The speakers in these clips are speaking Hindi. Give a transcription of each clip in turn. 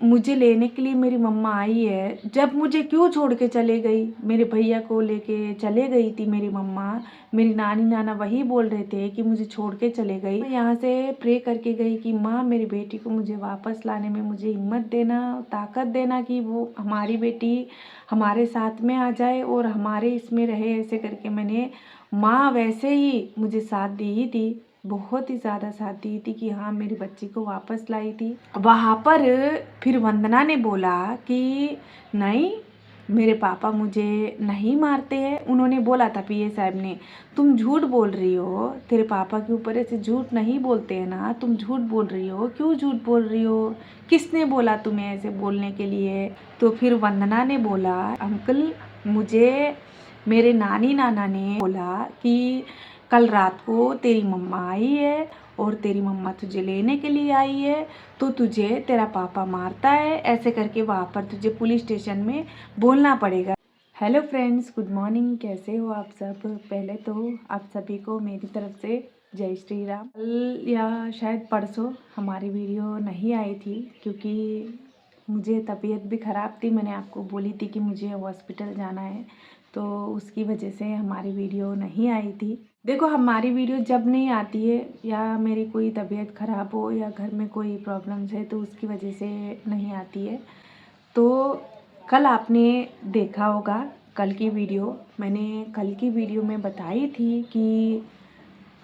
मुझे लेने के लिए मेरी मम्मा आई है, जब मुझे क्यों छोड़ के चले गई? मेरे भैया को लेके चले गई थी मेरी मम्मा। मेरी नानी नाना वही बोल रहे थे कि मुझे छोड़ के चले गई। मैं यहाँ से प्रे करके गई कि माँ मेरी बेटी को मुझे वापस लाने में मुझे हिम्मत देना, ताकत देना कि वो हमारी बेटी हमारे साथ में आ जाए और हमारे इसमें रहे। ऐसे करके मैंने माँ वैसे ही मुझे साथ दी ही थी, बहुत ही ज़्यादा साथ दी थी कि हाँ मेरी बच्ची को वापस लाई थी। वहाँ पर फिर वंदना ने बोला कि नहीं, मेरे पापा मुझे नहीं मारते हैं। उन्होंने बोला था पीए साहब ने, तुम झूठ बोल रही हो, तेरे पापा के ऊपर ऐसे झूठ नहीं बोलते हैं ना, तुम झूठ बोल रही हो, क्यों झूठ बोल रही हो, किसने बोला तुम्हें ऐसे बोलने के लिए? तो फिर वंदना ने बोला, अंकल मुझे मेरे नानी नाना ने बोला कि कल रात को तेरी मम्मा आई है और तेरी मम्मा तुझे लेने के लिए आई है, तो तुझे तेरा पापा मारता है। ऐसे करके वहाँ पर तुझे पुलिस स्टेशन में बोलना पड़ेगा। Hello friends, good morning. कैसे हो आप सब? पहले तो आप सभी को मेरी तरफ से जय श्री राम। कल या शायद परसों हमारी वीडियो नहीं आई थी क्योंकि मुझे तबीयत भी ख़राब थी। मैंने आपको बोली थी कि मुझे हॉस्पिटल जाना है, तो उसकी वजह से हमारी वीडियो नहीं आई थी। देखो, हमारी वीडियो जब नहीं आती है या मेरी कोई तबीयत ख़राब हो या घर में कोई प्रॉब्लम्स है तो उसकी वजह से नहीं आती है। तो कल आपने देखा होगा कल की वीडियो, मैंने कल की वीडियो में बताई थी कि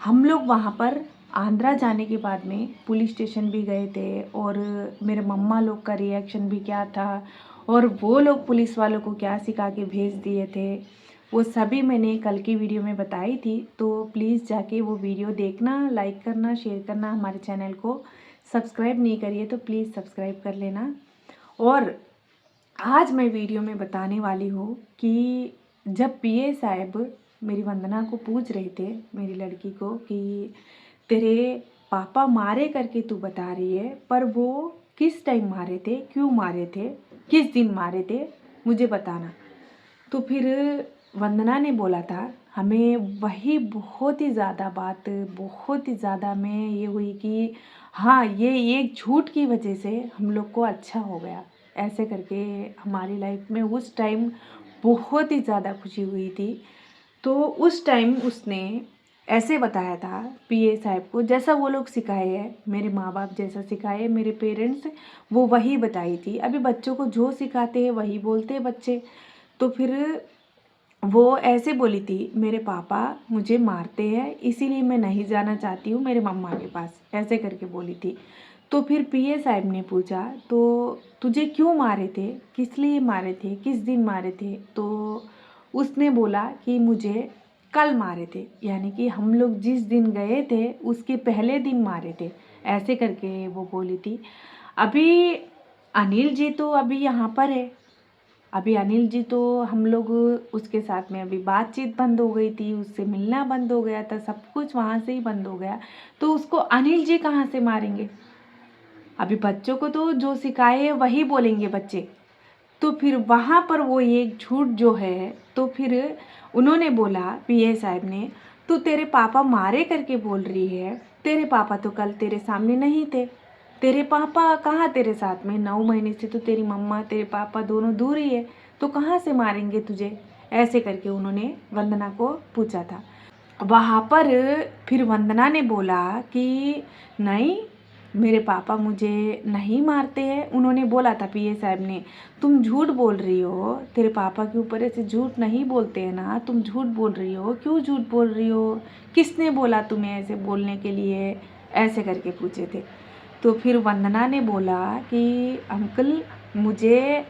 हम लोग वहाँ पर आंध्रा जाने के बाद में पुलिस स्टेशन भी गए थे और मेरे मम्मा लोग का रिएक्शन भी क्या था और वो लोग पुलिस वालों को क्या सिखा के भेज दिए थे, वो सभी मैंने कल की वीडियो में बताई थी। तो प्लीज़ जाके वो वीडियो देखना, लाइक करना, शेयर करना। हमारे चैनल को सब्सक्राइब नहीं करिए तो प्लीज़ सब्सक्राइब कर लेना। और आज मैं वीडियो में बताने वाली हूँ कि जब पीए साहब मेरी वंदना को पूछ रहे थे, मेरी लड़की को, कि तेरे पापा मारे करके तू बता रही है, पर वो किस टाइम मारे थे, क्यों मारे थे, किस दिन मारे थे, मुझे बताना। तो फिर वंदना ने बोला था, हमें वही बहुत ही ज़्यादा बात, बहुत ही ज़्यादा में ये हुई कि हाँ ये एक झूठ की वजह से हम लोग को अच्छा हो गया। ऐसे करके हमारी लाइफ में उस टाइम बहुत ही ज़्यादा खुशी हुई थी। तो उस टाइम उसने ऐसे बताया था पीए साहब को, जैसा वो लोग सिखाए हैं, मेरे माँ बाप जैसा सिखाए मेरे पेरेंट्स, वो वही बताई थी। अभी बच्चों को जो सिखाते हैं वही बोलते हैं बच्चे। तो फिर वो ऐसे बोली थी, मेरे पापा मुझे मारते हैं इसीलिए मैं नहीं जाना चाहती हूँ मेरे मम्मा के पास, ऐसे करके बोली थी। तो फिर पीए साहब ने पूछा, तो तुझे क्यों मारे थे, किस लिए मारे थे, किस दिन मारे थे? तो उसने बोला कि मुझे कल मारे थे, यानी कि हम लोग जिस दिन गए थे उसके पहले दिन मारे थे, ऐसे करके वो बोली थी। अभी अनिल जी तो अभी यहाँ पर है, अभी अनिल जी तो हम लोग उसके साथ में अभी बातचीत बंद हो गई थी, उससे मिलना बंद हो गया था, सब कुछ वहाँ से ही बंद हो गया। तो उसको अनिल जी कहाँ से मारेंगे? अभी बच्चों को तो जो सिखाए वही बोलेंगे बच्चे। तो फिर वहाँ पर वो एक झूठ जो है, तो फिर उन्होंने बोला पीए साहब ने, तू तेरे पापा मारे करके बोल रही है, तेरे पापा तो कल तेरे सामने नहीं थे, तेरे पापा कहाँ तेरे साथ में, 9 महीने से तो तेरी मम्मा तेरे पापा दोनों दूर ही है, तो कहाँ से मारेंगे तुझे? ऐसे करके उन्होंने वंदना को पूछा था। वहाँ पर फिर वंदना ने बोला कि नहीं, मेरे पापा मुझे नहीं मारते हैं। उन्होंने बोला था पीए साहब ने, तुम झूठ बोल रही हो, तेरे पापा के ऊपर ऐसे झूठ नहीं बोलते हैं ना, तुम झूठ बोल रही हो, क्यों झूठ बोल रही हो, किसने बोला तुम्हें ऐसे बोलने के लिए? ऐसे करके पूछे थे। तो फिर वंदना ने बोला कि अंकल मुझे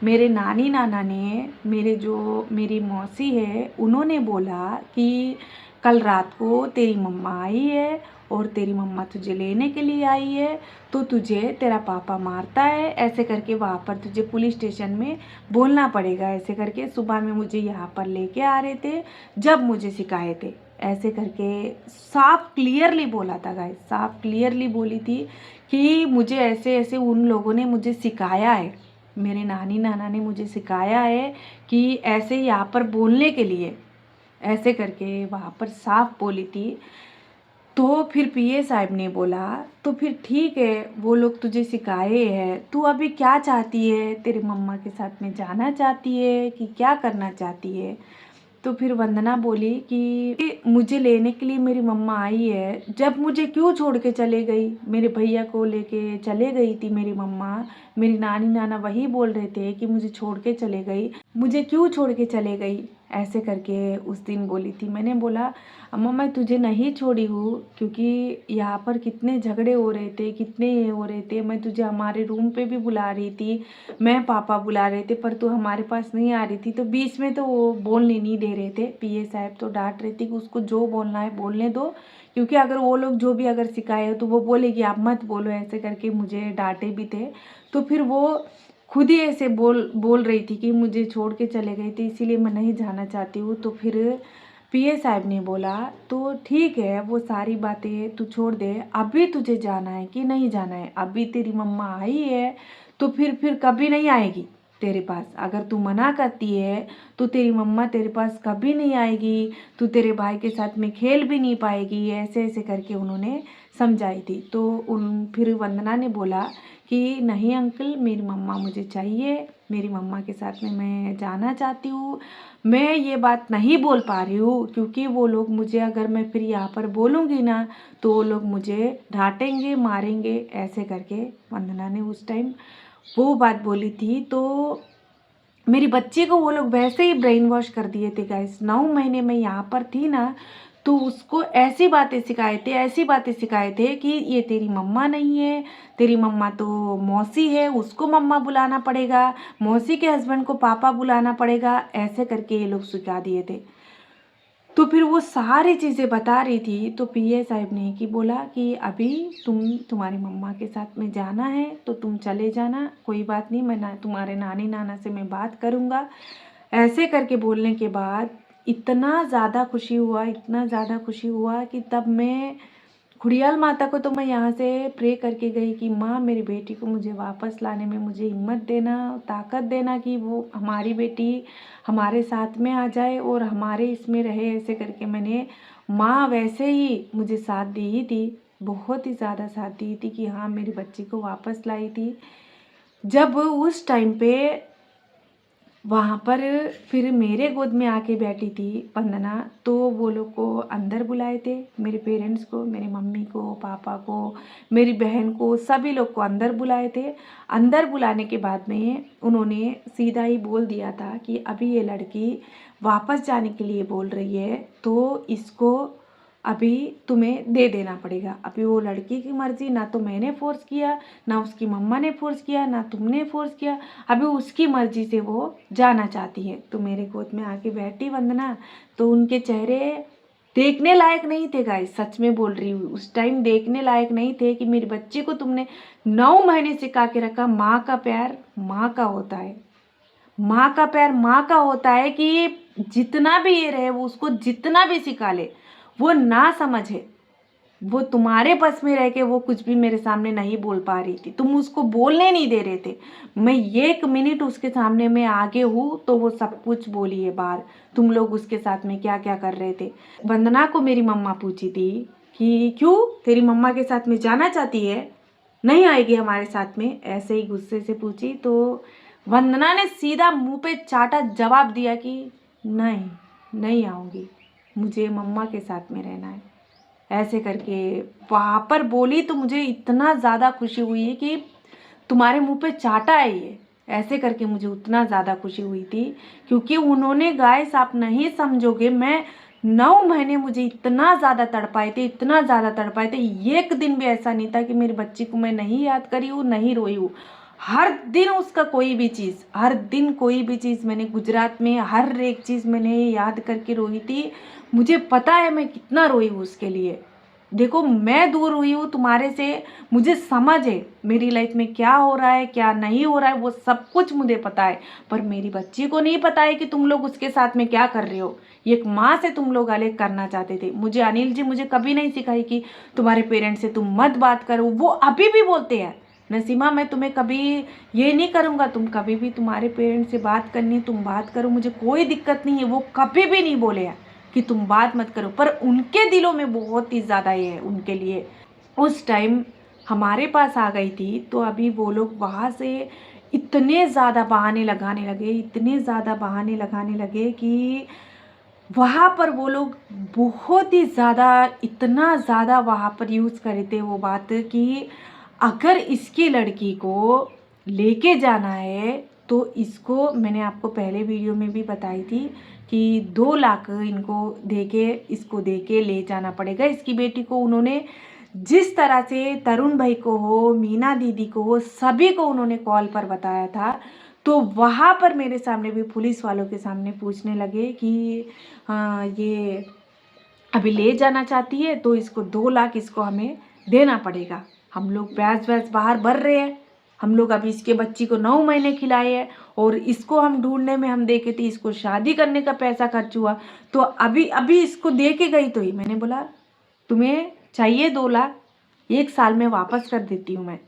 मेरे नानी नाना ने, मेरे जो मेरी मौसी है, उन्होंने बोला कि कल रात को तेरी मम्मा आई है और तेरी मम्मा तुझे लेने के लिए आई है, तो तुझे तेरा पापा मारता है। ऐसे करके वहाँ पर तुझे पुलिस स्टेशन में बोलना पड़ेगा। ऐसे करके सुबह में मुझे यहाँ पर लेके आ रहे थे जब मुझे सिखाए थे। ऐसे करके साफ क्लियरली बोला था गाइस, साफ क्लियरली बोली थी कि मुझे ऐसे ऐसे उन लोगों ने मुझे सिखाया है, मेरे नानी नाना ने मुझे सिखाया है कि ऐसे यहाँ पर बोलने के लिए, ऐसे करके वहाँ पर साफ बोली थी। तो फिर पीए साहब ने बोला, तो फिर ठीक है, वो लोग तुझे सिखाए हैं, तू अभी क्या चाहती है? तेरे मम्मा के साथ में जाना चाहती है कि क्या करना चाहती है? तो फिर वंदना बोली कि मुझे लेने के लिए मेरी मम्मा आई है, जब मुझे क्यों छोड़ के चले गई? मेरे भैया को लेके चले गई थी मेरी मम्मा। मेरी नानी नाना वही बोल रहे थे कि मुझे छोड़ के चले गई, मुझे क्यों छोड़ के चले गई? ऐसे करके उस दिन बोली थी। मैंने बोला, अम्मा मैं तुझे नहीं छोड़ी हूँ, क्योंकि यहाँ पर कितने झगड़े हो रहे थे, कितने ये हो रहे थे। मैं तुझे हमारे रूम पे भी बुला रही थी, मैं पापा बुला रहे थे, पर तू हमारे पास नहीं आ रही थी। तो बीच में तो वो बोलने नहीं दे रहे थे, पीए साहब तो डांट रहे थे कि उसको जो बोलना है बोलने दो, क्योंकि अगर वो लोग जो भी अगर सिखाए हो तो वो बोलेगी आप मत बोलो, ऐसे करके मुझे डांटे भी थे। तो फिर वो खुद ही ऐसे बोल रही थी कि मुझे छोड़ के चले गए थे, इसीलिए मैं नहीं जाना चाहती हूँ। तो फिर पीए साहब ने बोला, तो ठीक है, वो सारी बातें तू छोड़ दे, अभी तुझे जाना है कि नहीं जाना है? अभी तेरी मम्मा आई है तो फिर कभी नहीं आएगी तेरे पास। अगर तू मना करती है तो तेरी मम्मा तेरे पास कभी नहीं आएगी, तू तेरे भाई के साथ में खेल भी नहीं पाएगी। ऐसे ऐसे करके उन्होंने समझाई थी। तो फिर वंदना ने बोला कि नहीं अंकल, मेरी मम्मा मुझे चाहिए, मेरी मम्मा के साथ में मैं जाना चाहती हूँ। मैं ये बात नहीं बोल पा रही हूँ क्योंकि वो लोग मुझे, अगर मैं फिर यहाँ पर बोलूँगी ना तो वो लोग मुझे डांटेंगे, मारेंगे। ऐसे करके वंदना ने उस टाइम वो बात बोली थी। तो मेरी बच्ची को वो लोग वैसे ही ब्रेन वॉश कर दिए थे गाइस। 9 महीने में यहाँ पर थी ना, तो उसको ऐसी बातें सिखाए थे, ऐसी बातें सिखाए थे कि ये तेरी मम्मा नहीं है, तेरी मम्मा तो मौसी है, उसको मम्मा बुलाना पड़ेगा, मौसी के हस्बैंड को पापा बुलाना पड़ेगा। ऐसे करके ये लोग सिखा दिए थे। तो फिर वो सारी चीज़ें बता रही थी। तो पीए साहब ने कि बोला कि अभी तुम्हारी मम्मा के साथ में जाना है तो तुम चले जाना, कोई बात नहीं, मैं तुम्हारे नानी नाना से मैं बात करूँगा। ऐसे करके बोलने के बाद इतना ज़्यादा खुशी हुआ, इतना ज़्यादा खुशी हुआ कि तब मैं खुड़ियाल माता को तो मैं यहाँ से प्रे करके गई कि माँ मेरी बेटी को मुझे वापस लाने में मुझे हिम्मत देना, ताकत देना कि वो हमारी बेटी हमारे साथ में आ जाए और हमारे इसमें रहे। ऐसे करके मैंने, माँ वैसे ही मुझे साथ दी ही थी, बहुत ही ज़्यादा साथ दी थी कि हाँ मेरी बच्ची को वापस लाई थी। जब उस टाइम पे वहाँ पर फिर मेरे गोद में आके बैठी थी वंदना, तो वो लोग को अंदर बुलाए थे, मेरे पेरेंट्स को, मेरी मम्मी को, पापा को, मेरी बहन को, सभी लोग को अंदर बुलाए थे। अंदर बुलाने के बाद में उन्होंने सीधा ही बोल दिया था कि अभी ये लड़की वापस जाने के लिए बोल रही है, तो इसको अभी तुम्हें दे देना पड़ेगा। अभी वो लड़की की मर्जी, ना तो मैंने फोर्स किया, ना उसकी मम्मा ने फोर्स किया, ना तुमने फोर्स किया, अभी उसकी मर्जी से वो जाना चाहती है। तो मेरे गोद में आके बैठी वंदना, तो उनके चेहरे देखने लायक नहीं थे गाइस, सच में बोल रही हूँ, उस टाइम देखने लायक नहीं थे कि मेरी बच्ची को तुमने 9 महीने सिखा के रखा। माँ का प्यार माँ का होता है, माँ का प्यार माँ का होता है कि जितना भी ये रहे, वो उसको जितना भी सिखा ले, वो ना समझे, वो तुम्हारे बस में रह के वो कुछ भी मेरे सामने नहीं बोल पा रही थी, तुम उसको बोलने नहीं दे रहे थे। मैं 1 मिनट उसके सामने में आगे हूँ तो वो सब कुछ बोली है बाहर, तुम लोग उसके साथ में क्या क्या कर रहे थे। वंदना को मेरी मम्मा पूछी थी कि क्यों तेरी मम्मा के साथ में जाना चाहती है, नहीं आएगी हमारे साथ में, ऐसे ही गुस्से से पूछी। तो वंदना ने सीधा मुंह पे चाटा जवाब दिया कि नहीं, नहीं आऊँगी, मुझे मम्मा के साथ में रहना है। ऐसे करके वहाँ पर बोली। तो मुझे इतना ज़्यादा खुशी हुई है कि तुम्हारे मुंह पे चाटा है ये, ऐसे करके मुझे उतना ज़्यादा खुशी हुई थी, क्योंकि उन्होंने, गाइस आप नहीं समझोगे, मैं 9 महीने मुझे इतना ज़्यादा तड़पाए थे, इतना ज़्यादा तड़पाए थे। एक दिन भी ऐसा नहीं था कि मेरी बच्ची को मैं नहीं याद करी हूँ, नहीं रोई हूँ। हर दिन उसका कोई भी चीज़, हर दिन कोई भी चीज़ मैंने गुजरात में हर एक चीज़ मैंने याद करके रोई थी। मुझे पता है मैं कितना रोई हूँ उसके लिए। देखो मैं दूर हुई हूँ तुम्हारे से, मुझे समझ है मेरी लाइफ में क्या हो रहा है क्या नहीं हो रहा है, वो सब कुछ मुझे पता है, पर मेरी बच्ची को नहीं पता है कि तुम लोग उसके साथ में क्या कर रहे हो। एक माँ से तुम लोग अलग करना चाहते थे। मुझे अनिल जी मुझे कभी नहीं सिखाई कि तुम्हारे पेरेंट्स से तुम मत बात करो, वो अभी भी बोलते हैं नसीमा मैं तुम्हें कभी ये नहीं करूँगा, तुम कभी भी तुम्हारे पेरेंट्स से बात करनी तुम बात करो, मुझे कोई दिक्कत नहीं है, वो कभी भी नहीं बोले हैं। कि तुम बात मत करो, पर उनके दिलों में बहुत ही ज़्यादा ये है उनके लिए। उस टाइम हमारे पास आ गई थी, तो अभी वो लोग वहाँ से इतने ज़्यादा बहाने लगाने लगे, इतने ज़्यादा बहाने लगाने लगे कि वहाँ पर वो लोग बहुत ही ज़्यादा, इतना ज़्यादा वहाँ पर यूज़ करे थे वो बात कि अगर इसकी लड़की को लेके जाना है तो इसको, मैंने आपको पहले वीडियो में भी बताई थी कि 2 लाख इनको देके, इसको देके ले जाना पड़ेगा इसकी बेटी को। उन्होंने जिस तरह से तरुण भाई को हो, मीना दीदी को हो, सभी को उन्होंने कॉल पर बताया था। तो वहाँ पर मेरे सामने भी पुलिस वालों के सामने पूछने लगे कि हाँ, ये अभी ले जाना चाहती है तो इसको 2 लाख इसको हमें देना पड़ेगा। हम लोग ब्याज व्याज बाहर भर रहे हैं, हम लोग अभी इसके बच्ची को 9 महीने खिलाए हैं और इसको हम ढूंढने में हम देखे थे, इसको शादी करने का पैसा खर्च हुआ, तो अभी अभी इसको दे के गई। तो ही मैंने बोला तुम्हें चाहिए 2 लाख, 1 साल में वापस कर देती हूँ मैं,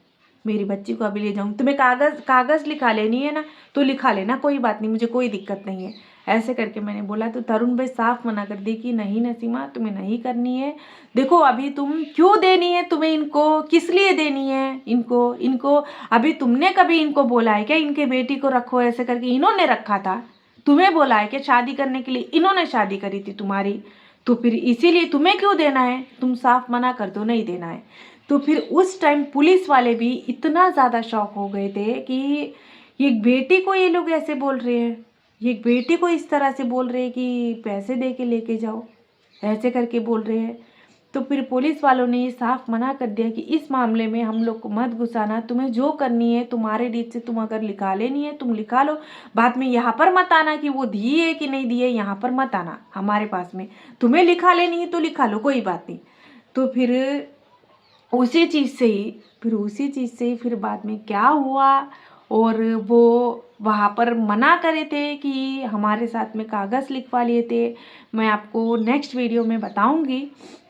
मेरी बच्ची को अभी ले जाऊँ। तुम्हें कागज़ लिखा लेनी है ना तो लिखा लेना, कोई बात नहीं, मुझे कोई दिक्कत नहीं है, ऐसे करके मैंने बोला। तो तरुण भाई साफ मना कर दी कि नहीं नसीमा, तुम्हें नहीं करनी है। देखो अभी तुम क्यों देनी है, तुम्हें इनको किस लिए देनी है, इनको अभी तुमने कभी इनको बोला है क्या इनके बेटी को रखो ऐसे करके? इन्होंने रखा था, तुम्हें बोला है क्या शादी करने के लिए? इन्होंने शादी करी थी तुम्हारी, तो फिर इसीलिए तुम्हें क्यों देना है? तुम साफ मना कर दो, नहीं देना है। तो फिर उस टाइम पुलिस वाले भी इतना ज़्यादा शॉक हो गए थे कि ये बेटी को ये लोग ऐसे बोल रहे हैं, ये बेटी को इस तरह से बोल रहे हैं कि पैसे दे के लेके जाओ, ऐसे करके बोल रहे हैं। तो फिर पुलिस वालों ने ये साफ मना कर दिया कि इस मामले में हम लोग को मत घुसाना, तुम्हें जो करनी है तुम्हारे रीत से, तुम अगर लिखा लेनी है तुम लिखा लो, बाद में यहाँ पर मत आना कि वो दी है कि नहीं दी है, यहाँ पर मत आना हमारे पास में, तुम्हें लिखा लेनी है तो लिखा लो, कोई बात नहीं। तो फिर उसी चीज़ से ही फिर बाद में क्या हुआ, और वो वहाँ पर मना करे थे कि हमारे साथ में कागज़ लिखवा लिए थे, मैं आपको नेक्स्ट वीडियो में बताऊंगी।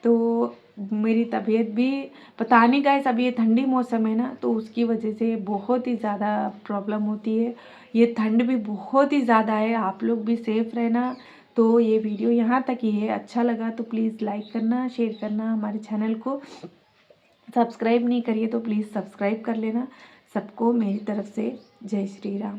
तो मेरी तबीयत भी, पता नहीं गाइस, अभी ये ठंडी मौसम है ना, तो उसकी वजह से बहुत ही ज़्यादा प्रॉब्लम होती है, ये ठंड भी बहुत ही ज़्यादा है, आप लोग भी सेफ़ रहना। तो ये वीडियो यहाँ तक ही है, अच्छा लगा तो प्लीज़ लाइक करना, शेयर करना, हमारे चैनल को सब्सक्राइब नहीं करिए तो प्लीज़ सब्सक्राइब कर लेना। सबको मेरी तरफ से जय श्री राम।